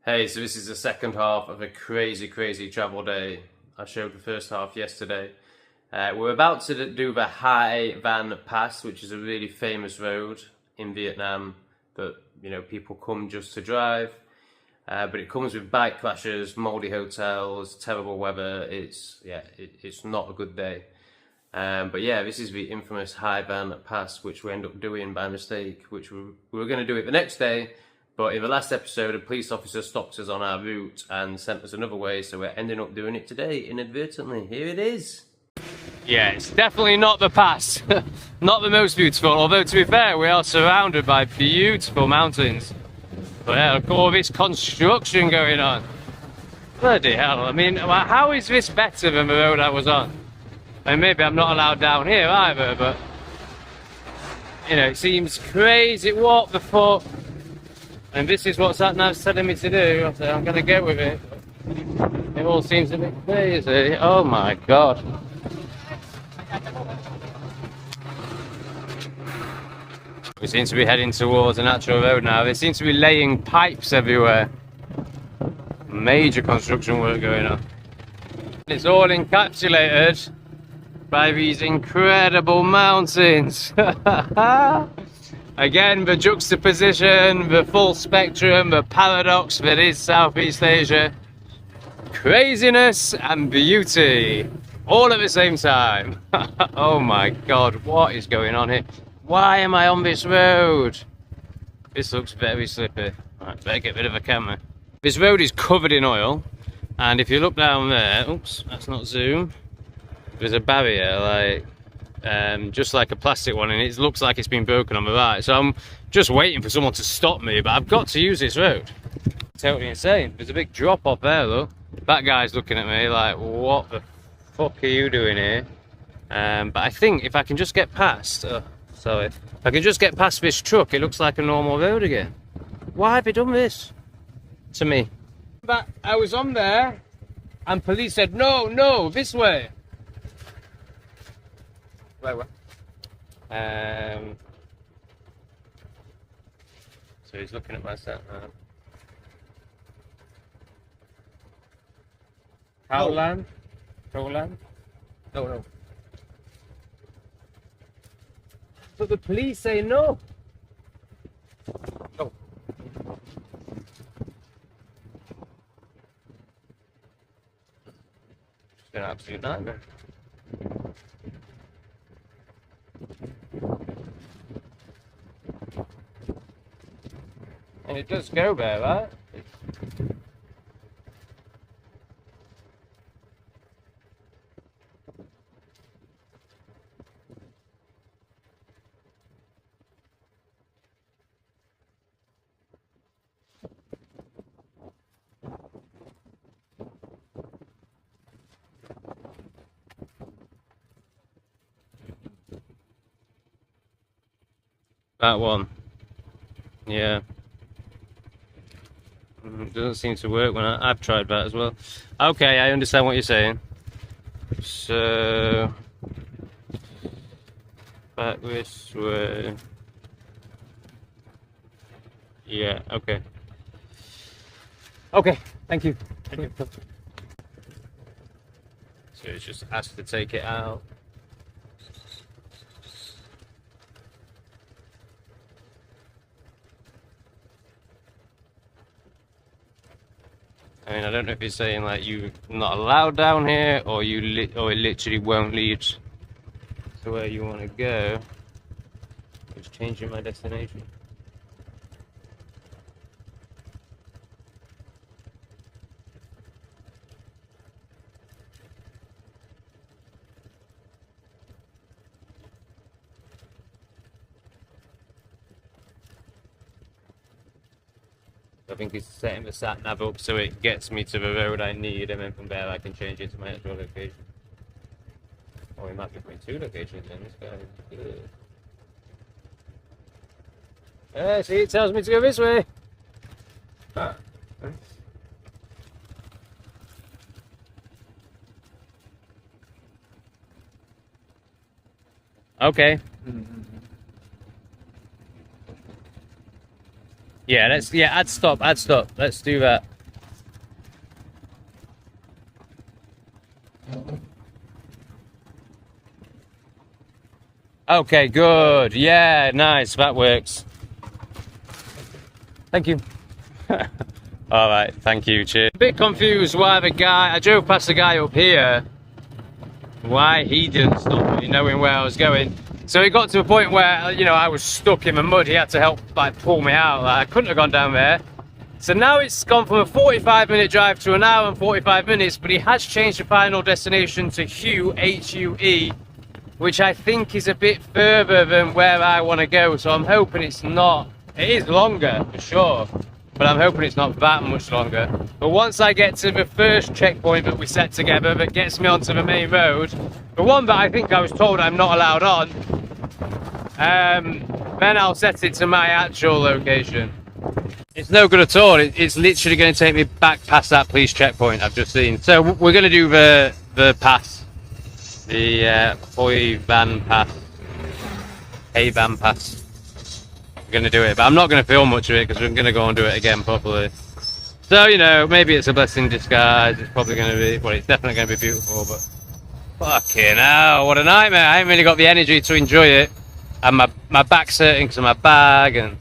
Hey, so this is the second half of a crazy travel day. I showed the first half yesterday. We're about to do the Hoi An Pass, which is a really famous road in Vietnam that people come just to drive. But it comes with bike crashes, mouldy hotels, terrible weather. It's not a good day. But yeah, this is the infamous Hoi An Pass, which we end up doing by mistake, which we were going to do it the next day. But in the last episode, a police officer stopped us on our route and sent us another way, so we're ending up doing it today inadvertently. Here it is. Yeah, it's definitely not the pass. Not the most beautiful, although to be fair, we are surrounded by beautiful mountains. But yeah, look at all this construction going on. Bloody hell, I mean, how is this better than the road I was on? And maybe I'm not allowed down here either, but it seems crazy. What the fuck? And this is what Satnav's telling me to do, so I'm going to go with it. It all seems a bit crazy. Oh my god. We seem to be heading towards a natural road now. They seem to be laying pipes everywhere. Major construction work going on. It's all encapsulated by these incredible mountains. Again, the juxtaposition, the full spectrum, the paradox that is Southeast Asia. Craziness and beauty, all at the same time. Oh my god, what is going on here? Why am I on this road? This looks very slippy. Right, better get rid of the camera. This road is covered in oil, and if you look down there, oops, that's not zoom. There's a barrier, like just like a plastic one, and it looks like it's been broken on the right. So I'm just waiting for someone to stop me, but I've got to use this road. Totally insane. There's a big drop off there, look. That guy's looking at me like, what the fuck are you doing here? But I think if I can just get past, if I can just get past this truck, it looks like a normal road again. Why have they done this to me? But I was on there, and police said, no, this way. Wait. So he's looking at my Satnav. Howland? Howland? No. But the police say no. No. It's an absolute nightmare. And it does go there, right? That one. Yeah. It doesn't seem to work when I've tried that as well. Okay, I understand what you're saying. So back this way. Yeah, okay. Okay, thank you. So it's just asked to take it out. I mean, I don't know if he's saying like you're not allowed down here, or it literally won't lead to where you want to go. It's changing my destination. I think it's setting the Satnav up so it gets me to the road I need, and then from there I can change it to my actual location. Or we might be putting two locations in. This guy is good. See, it tells me to go this way. Okay. Yeah, add stop. Let's do that. Okay, good. Yeah, nice. That works. Thank you. All right, thank you. Cheers. A bit confused why I drove past the guy up here, why he didn't stop me, knowing where I was going. So it got to a point where, you know, I was stuck in the mud. He had to help, like, pull me out. Like, I couldn't have gone down there. So now it's gone from a 45-minute drive to an hour and 45 minutes, but he has changed the final destination to Hue, H-U-E, which I think is a bit further than where I want to go. So I'm hoping it's not, it is longer for sure, but I'm hoping it's not that much longer. But once I get to the first checkpoint that we set together that gets me onto the main road, the one that I think I was told I'm not allowed on, then I'll set it to my actual location. It's no good at all. It's literally going to take me back past that police checkpoint I've just seen. So we're going to do the pass, the Hoi An pass, Hoi An pass. We're going to do it, but I'm not going to film much of it because we're going to go and do it again properly. So, you know, maybe it's a blessing in disguise. It's probably going to be, well, it's definitely going to be beautiful, but fucking hell, what a nightmare. I ain't really got the energy to enjoy it. And my back's hurting because of my bag and...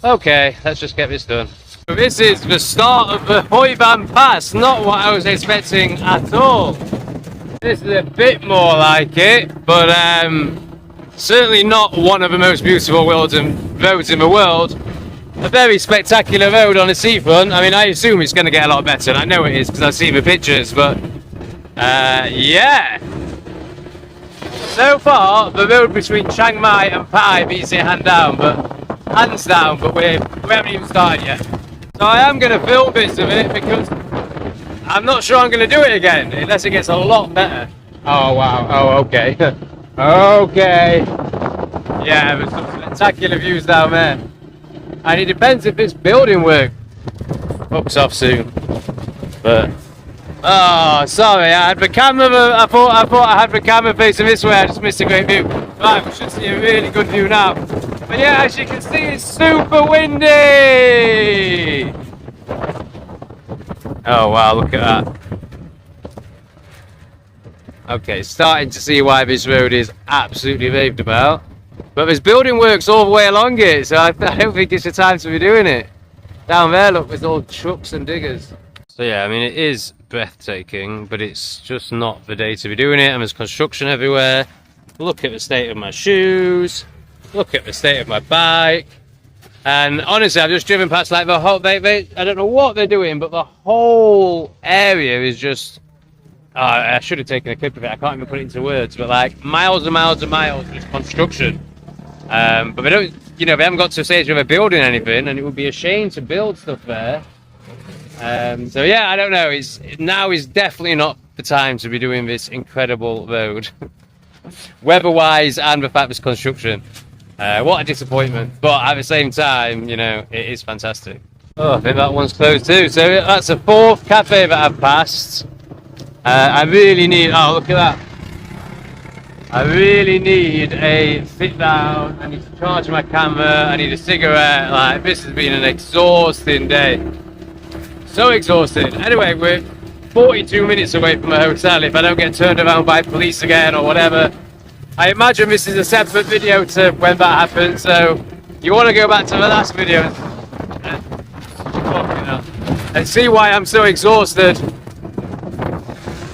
Okay, let's just get this done. So this is the start of the Hoi An Pass, not what I was expecting at all. This is a bit more like it, but certainly not one of the most beautiful roads in the world. A very spectacular road on the seafront. I mean, I assume it's going to get a lot better, and I know it is because I've seen the pictures, but yeah. So far, the road between Chiang Mai and Pai beats it hands down, but we haven't even started yet. So I am going to film bits of it because I'm not sure I'm going to do it again unless it gets a lot better. Oh wow, oh okay. Okay. Yeah, there's some spectacular views down there. And it depends if it's building work. Hooks off soon. But oh, sorry, I had the camera. I thought I had the camera facing this way. I just missed a great view. Right, we should see a really good view now. But yeah, as you can see, it's super windy. Oh wow, look at that. Okay, starting to see why this road is absolutely raved about. But there's building works all the way along it, so I don't think it's the time to be doing it. Down there, look, there's all trucks and diggers. So yeah, I mean, it is breathtaking, but it's just not the day to be doing it, and there's construction everywhere. Look at the state of my shoes. Look at the state of my bike. And honestly, I've just driven past like the whole, I don't know what they're doing, but the whole area is just, I should have taken a clip of it, I can't even put it into words, but like miles and miles and miles of construction. But they don't, you know, they haven't got to a stage where they're building anything, and it would be a shame to build stuff there. So yeah, I don't know, now is definitely not the time to be doing this incredible road. Weather-wise and the fact there's construction. What a disappointment, but at the same time, you know, it is fantastic. Oh, I think that one's closed too. So that's the fourth cafe that I've passed. I really need, oh look at that. I really need a sit down, I need to charge my camera, I need a cigarette. Like, this has been an exhausting day. So exhausted. Anyway, we're 42 minutes away from a hotel if I don't get turned around by police again or whatever. I imagine this is a separate video to when that happens, so you want to go back to the last video and see why I'm so exhausted.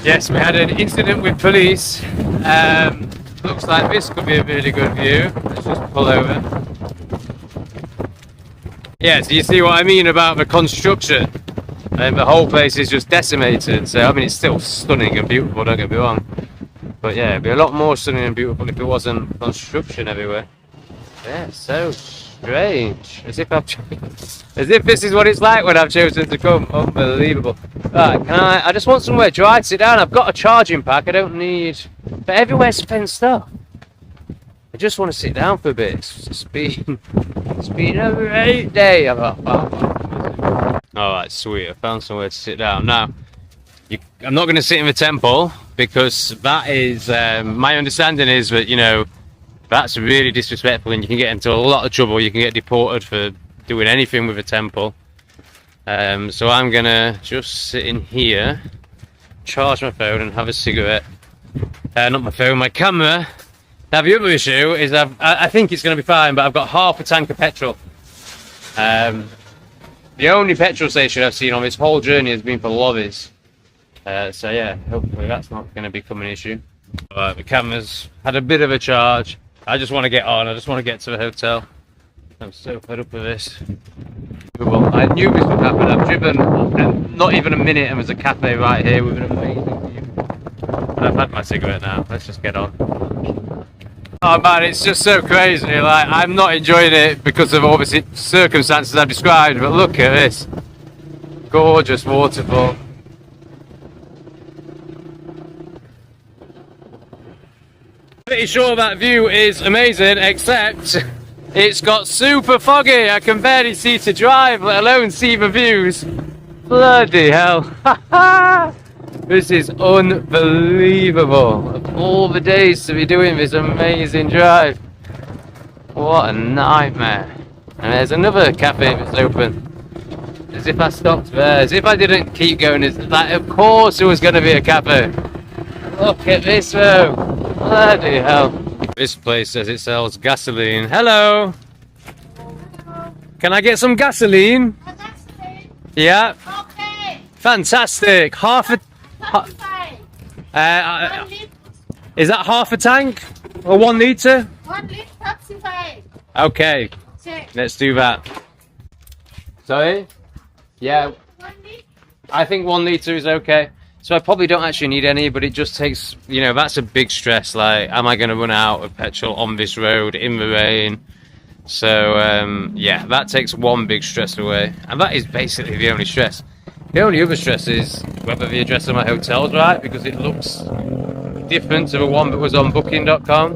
Yes, we had an incident with police. Looks like this could be a really good view. Let's just pull over. Yeah, so you see what I mean about the construction. And the whole place is just decimated. So, I mean, it's still stunning and beautiful, don't get me wrong. But yeah, it'd be a lot more stunning and beautiful if it wasn't construction everywhere. Yeah, so strange. As if this is what it's like when I've chosen to come. Unbelievable. Right, I just want somewhere dry to sit down. I've got a charging pack, I don't need... But everywhere's fenced up. I just want to sit down for a bit. It's been a great day. Alright, sweet. I found somewhere to sit down. Now, I'm not going to sit in the temple because that is, my understanding is that, you know, that's really disrespectful and you can get into a lot of trouble. You can get deported for doing anything with a temple. So I'm going to just sit in here, charge my phone and have a cigarette. Not my phone, my camera. Now the other issue is I think it's going to be fine, but I've got half a tank of petrol. The only petrol station I've seen on this whole journey has been for lorries. So yeah, hopefully that's not going to become an issue. Alright, the camera's had a bit of a charge. I just want to get on, I just want to get to the hotel. I'm so fed up with this. Well, I knew this would happen. I've driven not even a minute and there's a cafe right here with an amazing view. But I've had my cigarette now, let's just get on. Oh man, it's just so crazy. Like, I'm not enjoying it because of obviously circumstances I've described, but look at this. Gorgeous waterfall. Pretty sure that view is amazing, except it's got super foggy. I can barely see to drive, let alone see the views. Bloody hell. This is unbelievable. Of all the days to be doing this amazing drive. What a nightmare. And there's another cafe that's open. As if I stopped there. As if I didn't keep going. Like, of course there was going to be a cafe. Look at this though. Bloody hell. This place says it sells gasoline. Hello. Can I get some gasoline? Yeah. Okay. Fantastic. Is that half a tank or 1 litre? 1 liter 35. Okay, Check. let's do that. Sorry? Yeah, 1 liter. I think 1 litre is okay. So I probably don't actually need any, but it just takes, you know, that's a big stress. Like, am I going to run out of petrol on this road in the rain? So, yeah, that takes one big stress away. And that is basically the only stress. The only other stress is whether the address of my hotel's right, because it looks different to the one that was on booking.com.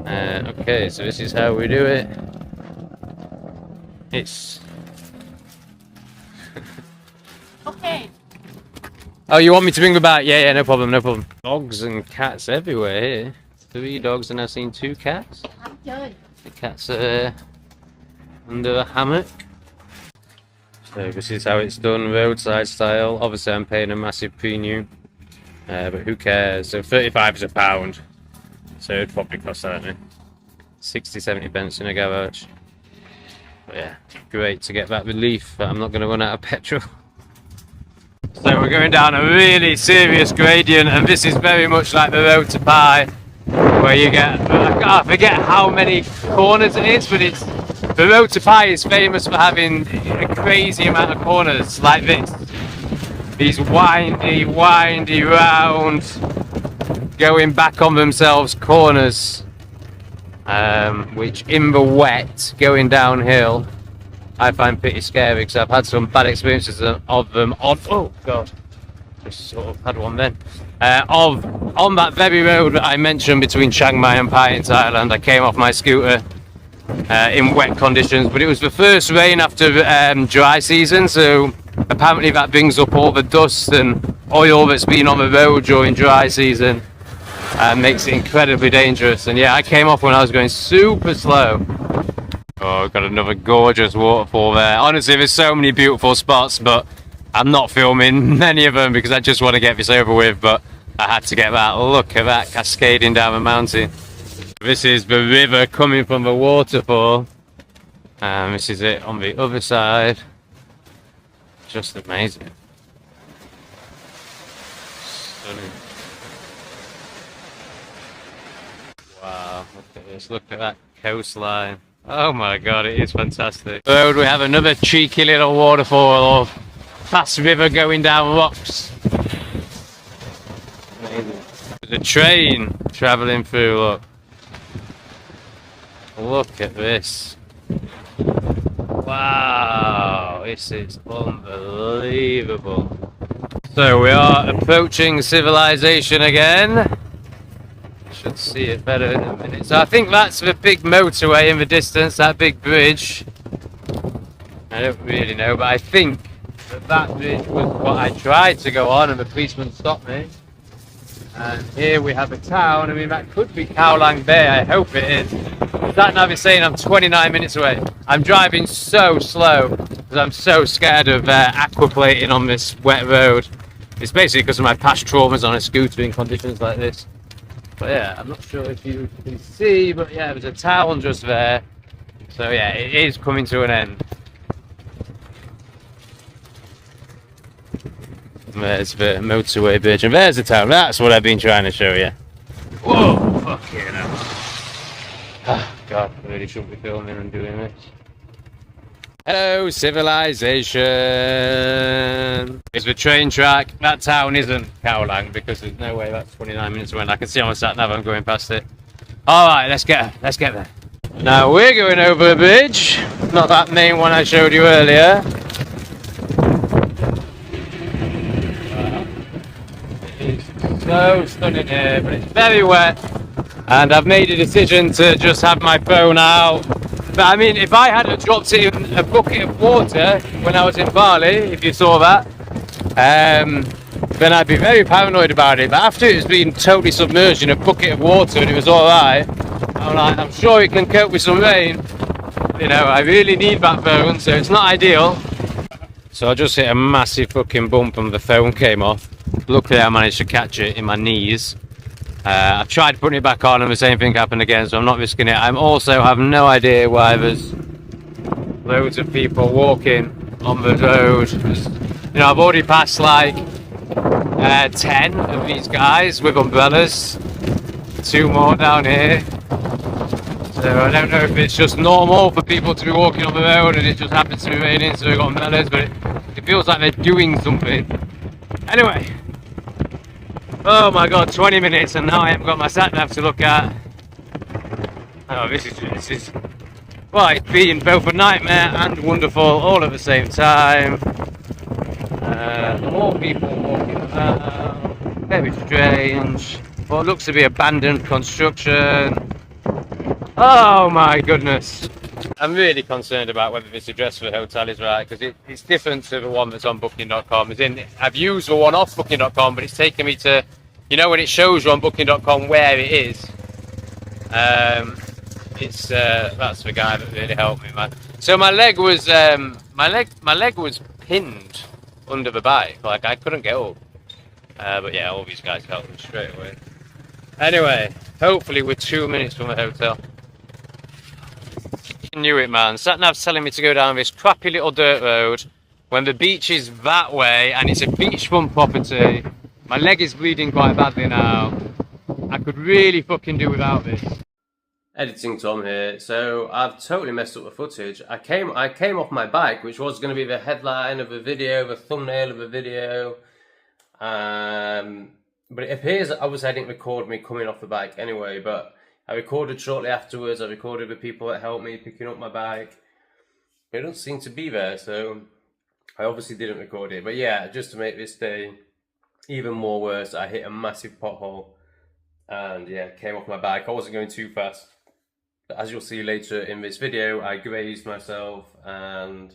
Okay, so this is how we do it. It's... Okay. Oh, you want me to bring them back? Yeah, no problem, no problem. Dogs and cats everywhere here. 3 dogs and I've seen 2 cats. I'm done. The cats are under a hammock. So this is how it's done, roadside style. Obviously I'm paying a massive premium, but who cares? So 35 is £1, so it'd probably cost, I don't know, 60-70 pence in a garage. But yeah, great to get that relief that I'm not going to run out of petrol. So we're going down a really serious gradient, and this is very much like the road to Pi, where you get, I forget how many corners it is, but it's, the road to Pi is famous for having a crazy amount of corners like this. These windy round, going back on themselves corners, which in the wet, going downhill, I find pretty scary because I've had some bad experiences of them on, oh god, just sort of had one then, on that very road that I mentioned between Chiang Mai and Pai in Thailand. I came off my scooter in wet conditions, but it was the first rain after dry season, so apparently that brings up all the dust and oil that's been on the road during dry season and makes it incredibly dangerous. And yeah, I came off when I was going super slow. Oh, we've got another gorgeous waterfall there. Honestly, there's so many beautiful spots, but I'm not filming many of them because I just want to get this over with, but I had to get that. Look at that cascading down the mountain. This is the river coming from the waterfall, and this is it on the other side. Just amazing. Stunning. Wow, look at this, look at that coastline. Oh my god, it is fantastic. Road, we have another cheeky little waterfall or fast river going down rocks. Amazing. There's a train travelling through, look. Look at this. Wow, this is unbelievable. So we are approaching civilization again. Should see it better in a minute. So I think that's the big motorway in the distance, that big bridge. I don't really know, but I think that bridge was what I tried to go on and the policeman stopped me. And here we have a town. I mean, that could be Khao Lang Bay, I hope it is. Satnav is saying I'm 29 minutes away. I'm driving so slow because I'm so scared of aquaplating on this wet road. It's basically because of my past traumas on a scooter in conditions like this. But yeah, I'm not sure if you can see, but yeah, there's a town just there. So yeah, it is coming to an end. There's the motorway bridge, and there's the town. That's what I've been trying to show you. Whoa, fucking hell. Oh, God, I really shouldn't be filming and doing this. Hello, civilization. It's the train track. That town isn't Cowlang because there's no way that's 29 minutes away. And I can see on my Satnav I'm going past it. All right, let's get there. Now we're going over a bridge, not that main one I showed you earlier. It's so stunning here, but it's very wet, and I've made a decision to just have my phone out. But I mean, if I hadn't dropped it in a bucket of water when I was in Bali, if you saw that, then I'd be very paranoid about it. But after it's been totally submerged in a bucket of water and it was alright, I'm sure it can cope with some rain. You know, I really need that phone, so it's not ideal. So I just hit a massive fucking bump and the phone came off. Luckily I managed to catch it in my knees. I've tried putting it back on and the same thing happened again, so I'm not risking it. I also have no idea why there's loads of people walking on the road. You know, I've already passed like 10 of these guys with umbrellas. 2 more down here. So I don't know if it's just normal for people to be walking on the road and it just happens to be raining, so we've got umbrellas, but it feels like they're doing something. Anyway. Oh my God, 20 minutes and now I haven't got my Satnav to look at. Oh, this is, well, it's been both a nightmare and wonderful all at the same time. More people walking around, very strange. What looks to be abandoned construction. Oh my goodness. I'm really concerned about whether this address for the hotel is right, because it's different to the one that's on booking.com. As in, I've used the one off booking.com, but it's taken me to, you know, when it shows you on booking.com where it is. That's the guy that really helped me, man. So my leg was pinned under the bike, like I couldn't get up. But yeah, all these guys helped me straight away. Anyway, hopefully we're 2 minutes from the hotel. I knew it, man. Satnav's telling me to go down this crappy little dirt road when the beach is that way and it's a beachfront property. My leg is bleeding quite badly now. I could really fucking do without this. Editing Tom here. So I've totally messed up the footage. I came off my bike, which was going to be the headline of the video, the thumbnail of the video. But it appears that obviously I didn't record me coming off the bike anyway, but I recorded shortly afterwards. I recorded the people that helped me picking up my bike. It doesn't seem to be there, so I obviously didn't record it. But yeah, just to make this day even more worse, I hit a massive pothole and yeah, came off my bike. I wasn't going too fast, but as you'll see later in this video, I grazed myself and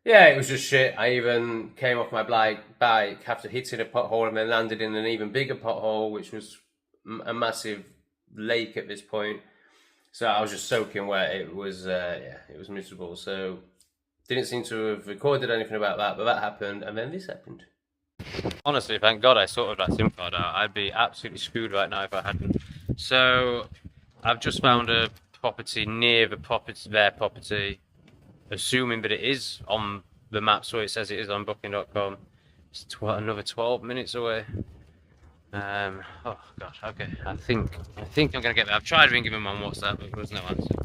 yeah, it was just shit. I even came off my bike after hitting a pothole and then landed in an even bigger pothole, which was a massive lake at this point. So I was just soaking wet. It was yeah, it was miserable. So didn't seem to have recorded anything about that, but that happened and then this happened. Honestly, thank God I sorted that SIM card out. I'd be absolutely screwed right now if I hadn't. So I've just found a property near their property, assuming that it is on the map, so it says it is on booking.com. It's another 12 minutes away. Oh God, okay. I think I'm gonna get there. I've tried ringing them on WhatsApp, but there was no answer.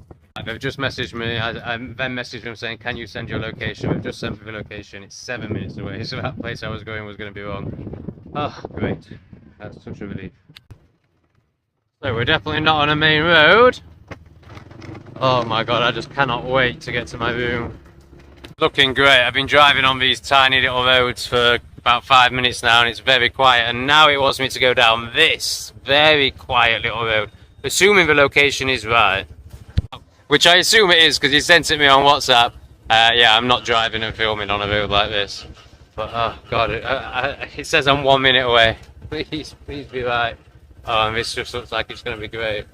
They've just messaged me. I then messaged them saying, "Can you send your location?" They've just sent me the location. It's 7 minutes away, so that place I was going was going to be wrong. Oh, great. That's such a relief. So we're definitely not on a main road. Oh my God, I just cannot wait to get to my room. Looking great. I've been driving on these tiny little roads for about 5 minutes now and it's very quiet, and now it wants me to go down this very quiet little road, assuming the location is right, which I assume it is because he sent it me on WhatsApp. Yeah, I'm not driving and filming on a road like this, but oh God, it says I'm 1 minute away. Please be right. Oh, and this just looks like it's going to be great.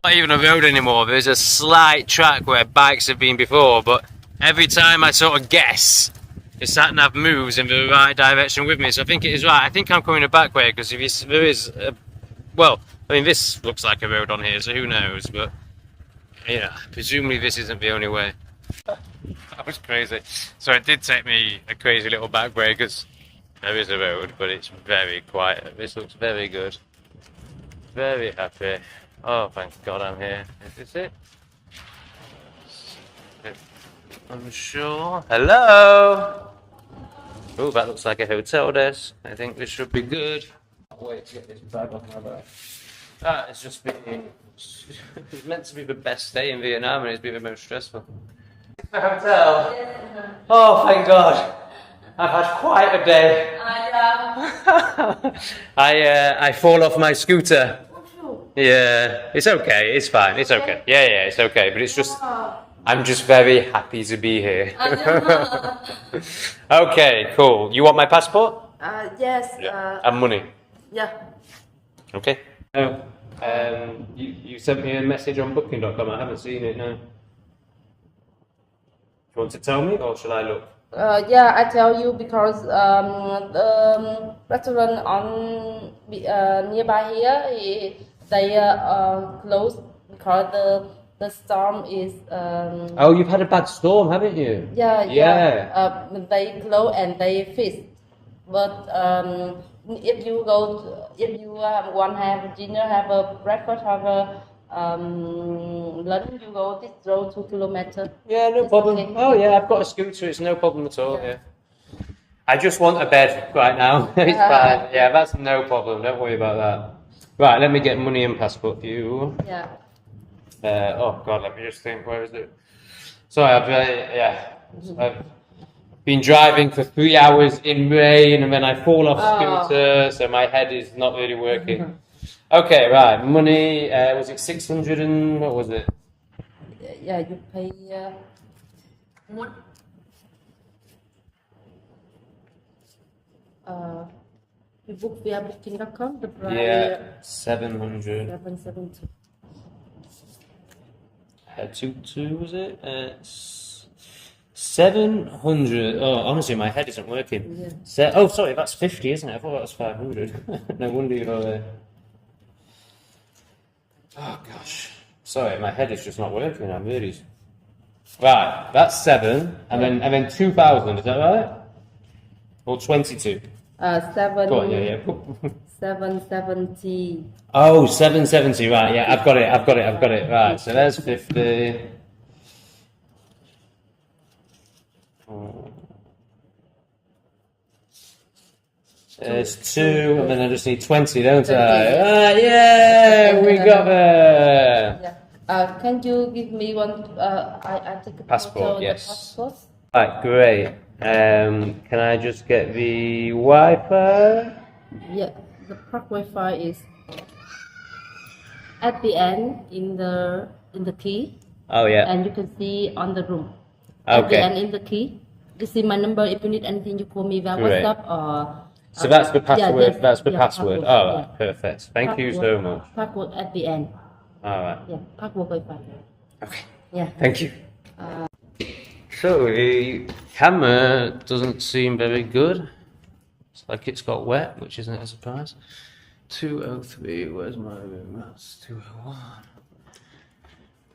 Not even a road anymore. There's a slight track where bikes have been before, but every time I sort of guess the Satnav moves in the right direction with me, so I think it is right. I think I'm coming the back way because if there is, well, I mean this looks like a road on here, so who knows? But yeah, presumably this isn't the only way. That was crazy. So it did take me a crazy little back way because there is a road, but it's very quiet. This looks very good. Very happy. Oh, thank God I'm here. Is this it? I'm sure. Hello! Oh, that looks like a hotel desk. I think this should be good. Wait to get this bag off my back. Ah, it's just been... It's meant to be the best day in Vietnam and it's been the most stressful. The hotel? Yes. Oh, thank God. I've had quite a day. I fall off my scooter. Yeah, it's okay. It's fine. It's okay. Yeah, it's okay. But it's just... I'm just very happy to be here. Okay, cool. You want my passport? Yes. Yeah. And money? Yeah. Okay. Oh, you sent me a message on booking.com. I haven't seen it, no. You want to tell me or shall I look? Yeah, I tell you because the restaurant on nearby here, they closed because the storm is. Oh, you've had a bad storm, haven't you? Yeah. They close and they fix. But if you want to have dinner, have a breakfast, have a lunch, you go this road 2 kilometers. Yeah, no problem. Okay. Oh yeah, I've got a scooter. It's no problem at all. Yeah. I just want a bed right now. It's fine. Yeah, that's no problem. Don't worry about that. Right, let me get money and passport for you. Yeah. Oh God, let me just think. Where is it? Sorry, I've been driving for 3 hours in rain, and then I fall off scooter, so my head is not really working. Okay, right. Money. Was it 600 and what was it? Yeah, you pay. You book via booking.com. The price. Yeah, 700. 770. Two was it? 700. Oh, honestly, my head isn't working. Yeah. Oh, sorry, that's 50, isn't it? I thought that was 500. No wonder you're there. Oh gosh. Sorry, my head is just not working. I'm really. Right, that's 7, and then 2,000. Is that right? Or 22? 7. Go on, yeah. 770. Oh, 770. Right, yeah, I've got it. Right, so there's 50. There's 2, and then I just need 20, don't I? Yeah, we got there. Yeah. Can you give me one? I take a passport. Photo, Yes. The passport. Right, great. Can I just get the Wi-Fi? Yeah, the park Wi-Fi is at the end in the key. Oh yeah. And you can see on the room. Okay. At the end in the key. You see my number. If you need anything, you call me via WhatsApp or. So that's the password. Yeah, that's the password. Password, Oh, right, perfect. Thank you so much. Password at the end. All right. Yeah, password Wi-Fi. Okay. Yeah. Thank you. So the camera doesn't seem very good. It's like it's got wet, which isn't a surprise. 203. Where's my room? That's 201.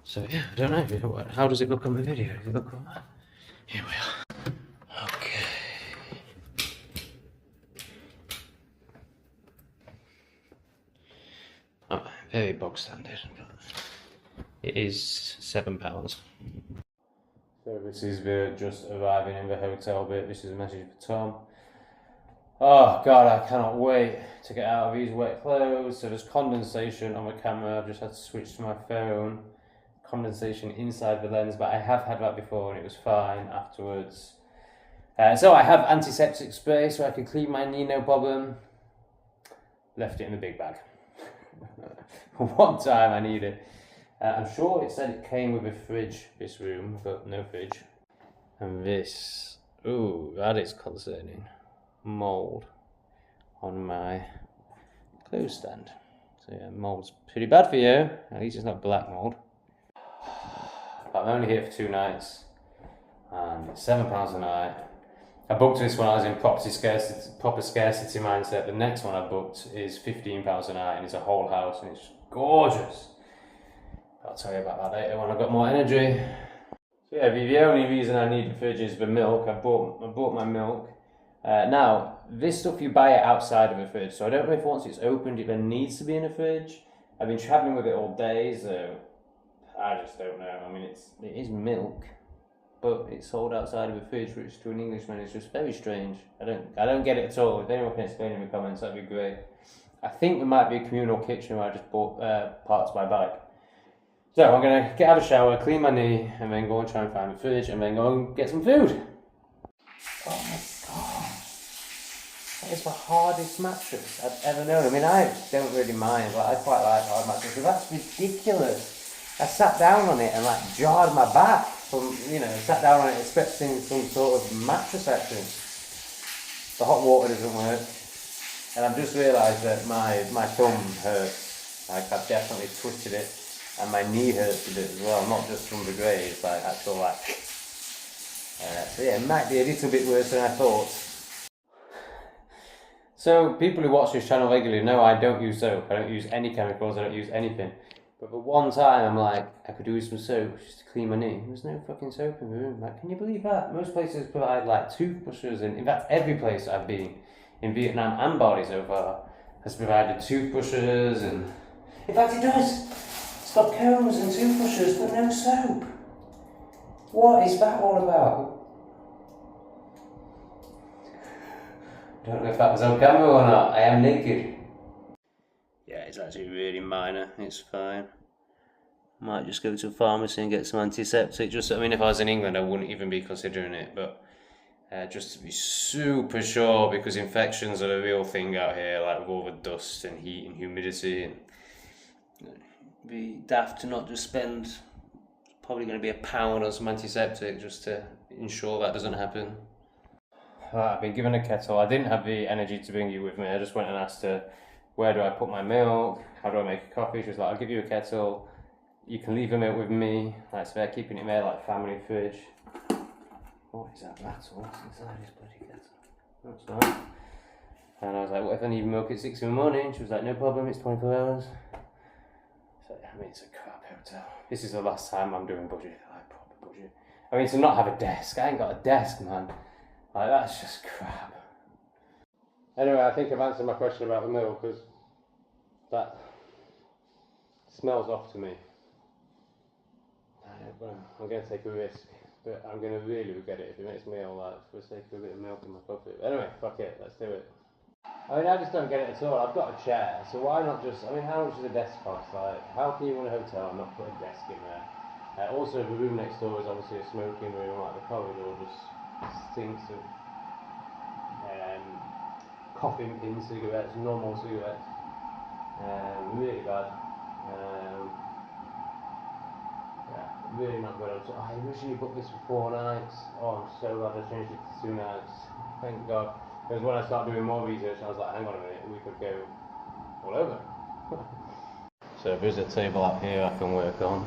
So yeah, I don't know. How does it look on the video? Does it look all right? Here we are. Okay. Oh, very bog standard. It is £7. So this is the just arriving in the hotel bit. This is a message for Tom. Oh God, I cannot wait to get out of these wet clothes. So there's condensation on the camera. I've just had to switch to my phone. Condensation inside the lens, but I have had that before and it was fine afterwards. So I have antiseptic spray so I can clean my knee, no problem. Left it in the big bag. One time I need it. I'm sure it said it came with a fridge, this room, but no fridge. And this, ooh, that is concerning. Mould on my clothes stand. So yeah, mould's pretty bad for you. At least it's not black mould. But I'm only here for 2 nights, and it's £7 a night. I booked this when I was in proper scarcity mindset. The next one I booked is £15 a night and it's a whole house and it's gorgeous. I'll tell you about that later when I've got more energy. So yeah, the only reason I need the fridge is the milk. I bought my milk. Now, this stuff you buy it outside of a fridge, so I don't know if once it's opened it then needs to be in a fridge. I've been travelling with it all day, so I just don't know. I mean, it is milk, but it's sold outside of a fridge, which to an Englishman is just very strange. I don't get it at all. If anyone can explain in the comments, that'd be great. I think there might be a communal kitchen where I just bought parts of my bike. So I'm going to have a shower, clean my knee, and then go and try and find the fridge, and then go and get some food. Oh my god. That is the hardest mattress I've ever known. I mean, I don't really mind, but I quite like hard mattresses, but that's ridiculous. I sat down on it and like jarred my back from, sat down on it expecting some sort of mattress action. The hot water doesn't work. And I've just realised that my thumb hurts. Like I've definitely twisted it. And my knee hurts a bit as well, not just from the graze, like actual like. So yeah, it might be a little bit worse than I thought. So people who watch this channel regularly know I don't use soap, I don't use any chemicals, I don't use anything. But for one time I'm like, I could do with some soap just to clean my knee. There's no fucking soap in the room. Like, can you believe that? Most places provide like toothbrushes, and in fact every place I've been in Vietnam and Bali so far has provided toothbrushes, and in fact it does. It's got combs and toothbrushes, but no soap. What is that all about? Don't know if that was on camera or not. I am naked. Yeah, it's actually really minor. It's fine. Might just go to a pharmacy and get some antiseptic. I mean, if I was in England, I wouldn't even be considering it, but just to be super sure, because infections are a real thing out here, like with all the dust and heat and humidity, and be daft to not just spend probably going to be £1 on some antiseptic just to ensure that doesn't happen. I've been given a kettle. I didn't have the energy to bring you with me. I just went and asked her, where do I put my milk? How do I make a coffee? She was like, I'll give you a kettle. You can leave the milk with me. Like, so they're keeping it there like family fridge. What is that rattle? What's inside this bloody kettle? That's nice. And I was like, what if I need milk at 6 in the morning? She was like, no problem, it's 24 hours. I mean, it's a crap hotel. This is the last time I'm doing budget, like proper budget. I mean, to not have a desk. I ain't got a desk, man. Like, that's just crap. Anyway, I think I've answered my question about the milk, because that smells off to me. I'm going to take a risk, but I'm going to really regret it if it makes me all like for the sake of a bit of milk in my coffee. But anyway, fuck it, let's do it. I mean, I just don't get it at all. I've got a chair, so why not just, I mean, how much is a desk cost? Like, how can you run a hotel and not put a desk in there? Also, the room next door is obviously a smoking room, like the corridor just stinks of coffin pin cigarettes, normal cigarettes. Really bad. Yeah, really not good. I originally booked this for 4 nights. Oh, I'm so glad I changed it to 2 nights. Thank God. Because when I started doing more research, I was like, hang on a minute, we could go all over. So there's a table up here I can work on.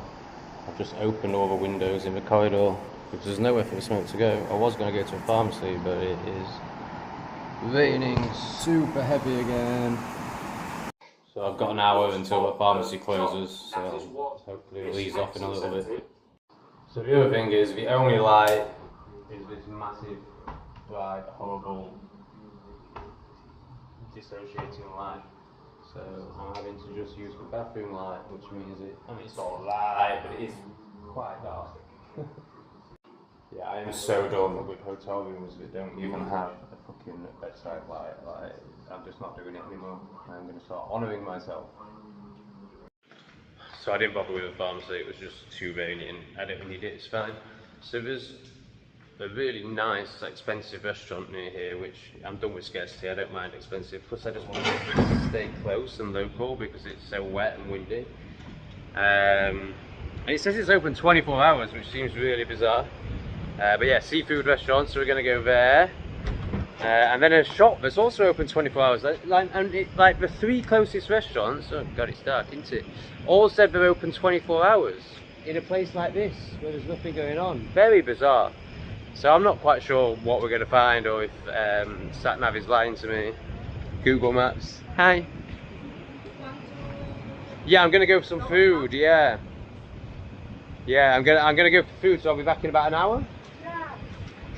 I've just opened all the windows in the corridor because there's nowhere for the smoke to go. I was going to go to a pharmacy, but it is raining super heavy again. So I've got an hour until the pharmacy closes, so hopefully it'll ease off in a little bit. So the other thing is, the only light is this massive, bright, horrible, dissociating light. So I'm having to just use the bathroom light, which means it's all light, but it is quite dark. Yeah, I am so done with hotel rooms that don't even have a fucking bedside light. Like, I'm just not doing it anymore. I'm going to start honouring myself. So I didn't bother with the pharmacy, it was just too rainy and I don't need it, it's fine. So there's a really nice, expensive restaurant near here, which I'm done with scarcity, I don't mind expensive. Plus I just want to stay close and local because it's so wet and windy. And it says it's open 24 hours, which seems really bizarre. But yeah, seafood restaurant, so we're going to go there. And then a shop that's also open 24 hours. Like the 3 closest restaurants, oh god, it's dark, isn't it? All said they're open 24 hours in a place like this where there's nothing going on. Very bizarre. So I'm not quite sure what we're going to find, or if Satnav is lying to me. Google Maps. Hi. Yeah, I'm going to go for some food. Yeah. Yeah, I'm gonna go for food. So I'll be back in about an hour.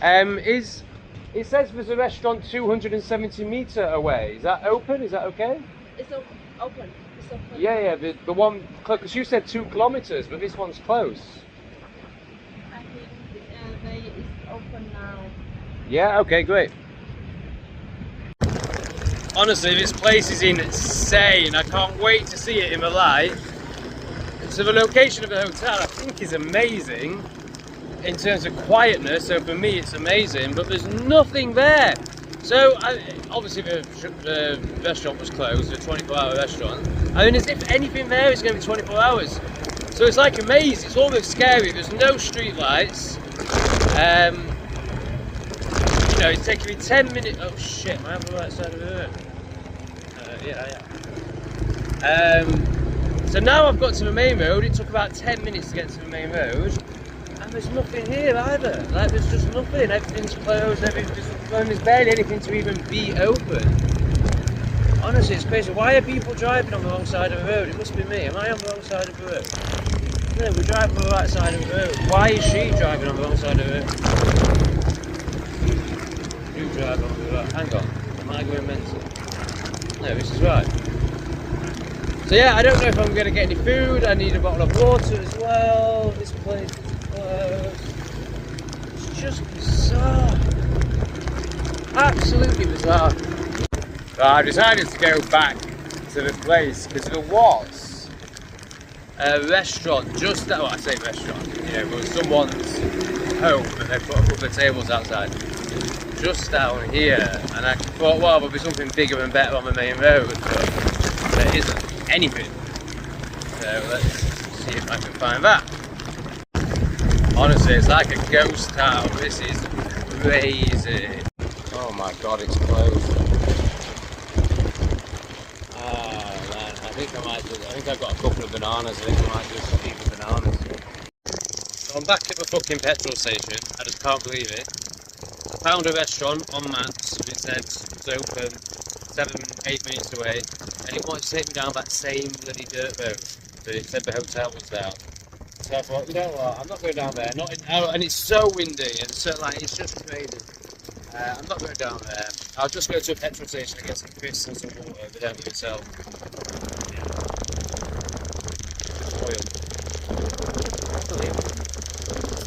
It says there's a restaurant 270 meter away. Is that open? Is that okay? It's open. It's open. Yeah, the one, because you said 2 kilometers, but this one's close. I think it's open now. Yeah, okay, great. Honestly, this place is insane. I can't wait to see it in the light. So the location of the hotel, I think, is amazing in terms of quietness. So for me, it's amazing, but there's nothing there. So obviously the restaurant was closed, the 24-hour restaurant. I mean, as if anything there is going to be 24 hours. So it's like a maze. It's almost scary. There's no street lights. You know, it's taking me 10 minutes. Oh shit, am I on the right side of the road? Yeah. So now I've got to the main road. It took about 10 minutes to get to the main road, and there's nothing here either. Like, there's just nothing. Everything's closed. There's barely anything to even be open. Honestly, it's crazy. Why are people driving on the wrong side of the road? It must be me. Am I on the wrong side of the road? No, we're driving on the right side of the road. Why is she driving on the wrong side of the road? You drive on the right. Hang on. Am I going mental? No, this is right. So yeah, I don't know if I'm going to get any food. I need a bottle of water as well. This place is closed. It's just bizarre. Absolutely bizarre. So I decided to go back to the place because there was a restaurant just that. Well, I say restaurant. You know, it was someone's home, and they put a couple of tables outside, just down here. And I thought, well, there'll be something bigger and better on the main road, but there isn't anything. So let's see if I can find that. Honestly, it's like a ghost town. This is crazy. Oh my god, it's closed. Oh man, I think I've got a couple of bananas. I think I might just eat the bananas. So I'm back at the fucking petrol station. I just can't believe it. I found a restaurant on maps. It said it's open 7-8 minutes away, and it wanted to take me down that same bloody dirt road. But it said the hotel was down. So I thought, you know what, I'm not going down there. And it's so windy, and so like it's just crazy. I'm not going down there. I'll just go to a petrol station and get some crisps and some water. They don't even sell. Oil.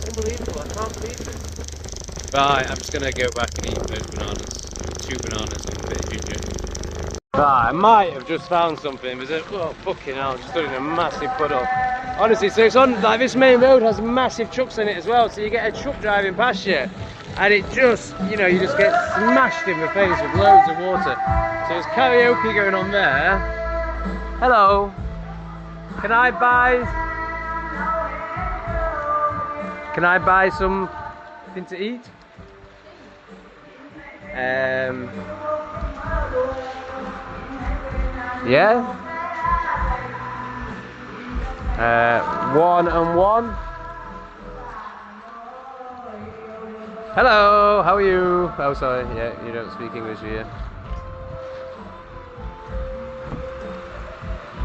Unbelievable, I can't believe it. Right, I'm just going to go back and eat those bananas. 2 bananas and a bit of ginger. Right, I might have just found something. There's a, oh fucking hell, just stood in a massive puddle. Honestly, so it's on, like, this main road has massive trucks in it as well, so you get a truck driving past you, and it just, you know, you just get smashed in the face with loads of water. So there's karaoke going on there. Hello. Can I buy something to eat? Yeah? 1 and 1. Hello, how are you? Oh, sorry, yeah, you don't speak English here.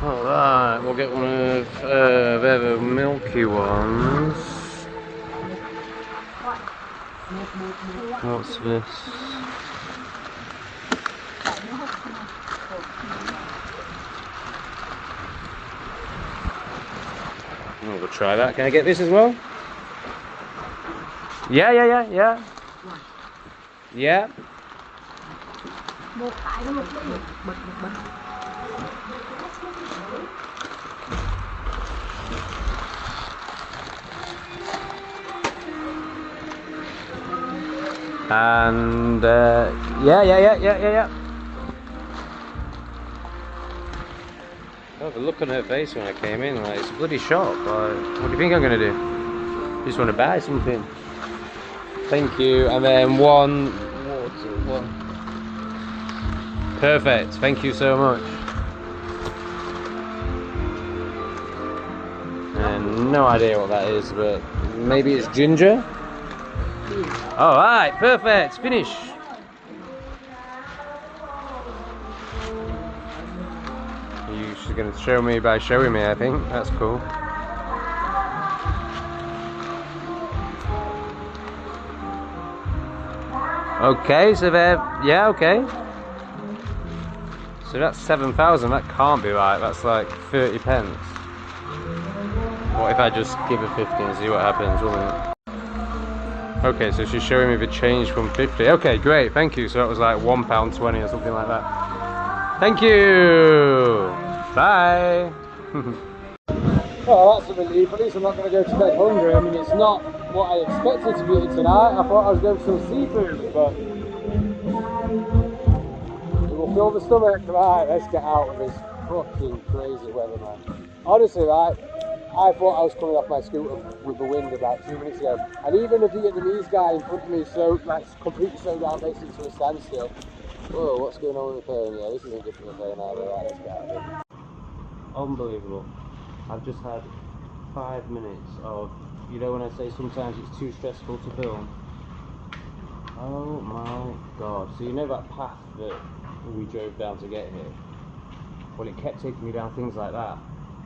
Alright, we'll get one of the milky ones. What's this? We'll try that. Can I get this as well? Yeah. Yeah. And yeah. Oh, the look on her face when I came in, like, it's a bloody shock. Like, what do you think I'm gonna do? Just want to buy something. Thank you. And then 1 water. Perfect. Thank you so much. And no idea what that is, but maybe it's ginger. Alright, perfect, finish. You're going to show me by showing me, I think. That's cool. Okay, so there, yeah, okay. So that's 7,000, that can't be right, that's like 30 pence. What if I just give her 50 and see what happens, won't it? Okay, so she's showing me the change from 50. Okay, great, thank you. So that was like £1.20 or something like that. Thank you! Bye! Well, that's a relief. At least I'm not going to go to bed hungry. I mean, it's not what I expected to be eating tonight. I thought I was going for some seafood, but it will fill the stomach. Right, let's get out of this fucking crazy weather, man. Honestly, right, I thought I was coming off my scooter with the wind about 2 minutes ago, and even the Vietnamese guy in front of me slowed, like, completely slowed down, basically to a standstill. Whoa, what's going on with the phone? Yeah, this isn't good for the phone either. Right, let's get out of here. Unbelievable. I've just had 5 minutes of, you know when I say sometimes it's too stressful to film? Oh my god. So you know that path that we drove down to get here? Well, it kept taking me down things like that,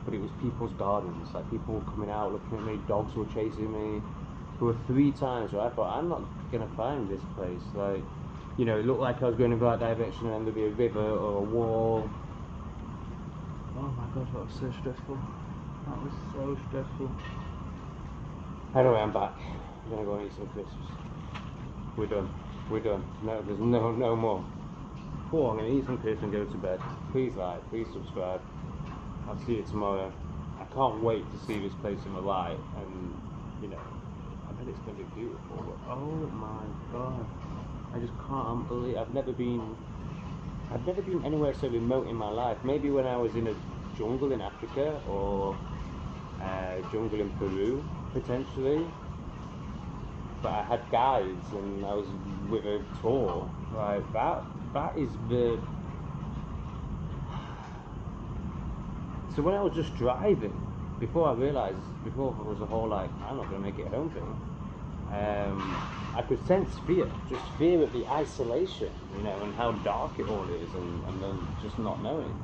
but it was people's gardens, like people were coming out looking at me, dogs were chasing me. There were 3 times where I thought, I'm not going to find this place. Like, you know, it looked like I was going in the right direction and then there'd be a river or a wall. Oh my god, that was so stressful. That was so stressful. Anyway, I'm back. I'm gonna go and eat some crisps. We're done. We're done. No, there's no more. I'm gonna eat some crisps and go to bed. Please like, please subscribe. I'll see you tomorrow. I can't wait to see this place in the light, and you know, I bet it's gonna be beautiful. But oh my god, I just can't believe I've never been anywhere so remote in my life. Maybe when I was in a jungle in Africa or jungle in Peru, potentially. But I had guides and I was with a tour. Like that is the. So when I was just driving, before I realised, before it was a whole like, I'm not going to make it home thing, I could sense fear, just fear of the isolation, you know, and how dark it all is, and then just not knowing.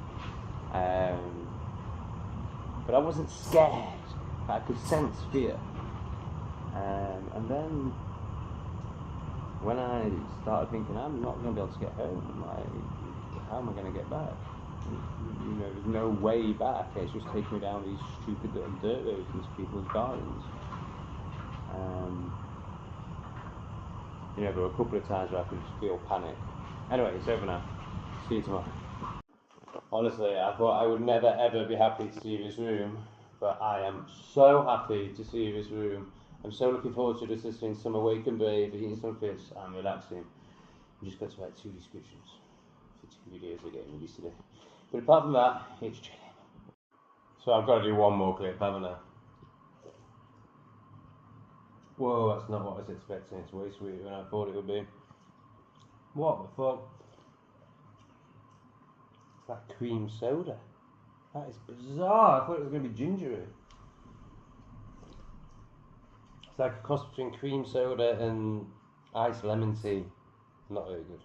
But I wasn't scared, I could sense fear. And then when I started thinking, I'm not going to be able to get home, like, how am I going to get back? You know, there's no way back. It's just taking me down these stupid little dirt roads into people's gardens. You know, there were a couple of times where I could just feel panic. Anyway, it's over now. See you tomorrow. Honestly, I thought I would never ever be happy to see this room, but I am so happy to see this room. I'm so looking forward to just listening to some Awake and Brave, eating some fish and relaxing. I just got to write 2 descriptions for 2 videos we're getting released today. But apart from that, it's chilling. So I've got to do one more clip, haven't I? Whoa, that's not what I was expecting. It's way sweeter than I thought it would be. What the fuck? It's like cream soda. That is bizarre. I thought it was going to be gingery. It's like a cross between cream soda and iced lemon tea. Not very good.